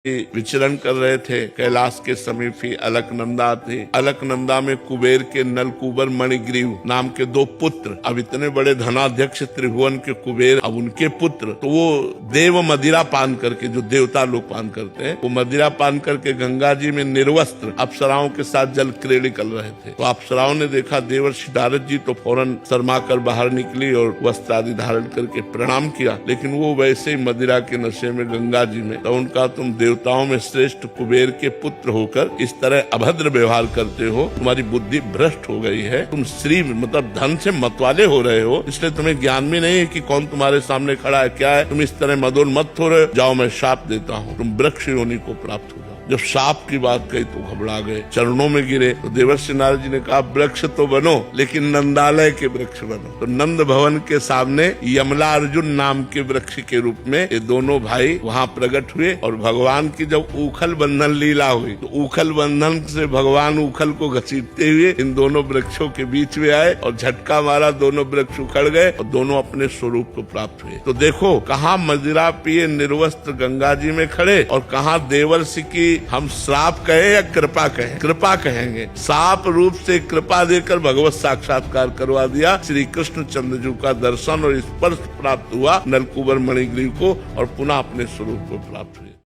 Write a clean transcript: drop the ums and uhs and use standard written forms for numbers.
विचरण कर रहे थे। कैलाश के समीप ही अलकनंदा थे। अलकनंदा में कुबेर के नलकूबर मणिग्रीव नाम के 2 पुत्र, अब इतने बड़े धनाध्यक्ष त्रिभुवन के कुबेर, अब उनके पुत्र, तो वो देव मदिरा पान करके, जो देवता लोग पान करते हैं, वो मदिरा पान करके गंगा जी में निर्वस्त्र अप्सराओं के साथ जल क्रीड़ा कर रहे थे। तो अप्सराओं ने देखा देवर्षि नारद जी, तो फौरन शर्मा कर बाहर निकली और वस्त्र आदि धारण करके प्रणाम किया। लेकिन वो वैसे ही मदिरा के नशे में गंगा जी में, तो उनका तुम देवताओं में श्रेष्ठ कुबेर के पुत्र होकर इस तरह अभद्र व्यवहार करते हो, तुम्हारी बुद्धि भ्रष्ट हो गई है, तुम श्री मतलब धन से मतवाले हो रहे हो, इसलिए तुम्हें ज्ञान भी नहीं है कि कौन तुम्हारे सामने खड़ा है, क्या है, तुम इस तरह मदोन्मत्त हो रहे हो, जाओ मैं शाप देता हूँ, तुम वृक्ष योनि को प्राप्त हो जाओ। जब शाप की बात कही तो घबरा गए, चरणों में गिरे। तो देवर्षि नारद जी ने कहा वृक्ष तो बनो, लेकिन नंदालय के वृक्ष बनो। तो नंद भवन के सामने यमला अर्जुन नाम के वृक्ष के रूप में ये दोनों भाई वहाँ प्रकट हुए। और भगवान की जब उखल बंधन लीला हुई, तो उखल बंधन से भगवान उखल को घसीटते हुए इन दोनों वृक्षों के बीच में आए और झटका मारा, दोनों वृक्ष उखड़ गए और दोनों अपने स्वरूप को प्राप्त हुए। तो देखो, कहाँ मदिरा पिए निर्वस्त्र गंगा जी में खड़े, और कहाँ देवर्षि की हम श्राप कहे या कृपा कहें, कृपा कहेंगे, साप रूप से कृपा देकर भगवत साक्षात्कार करवा दिया। श्री कृष्ण चंद्रजू का दर्शन और स्पर्श प्राप्त हुआ नलकूबर मणिग्रीव को, और पुनः अपने स्वरूप को प्राप्त हुए।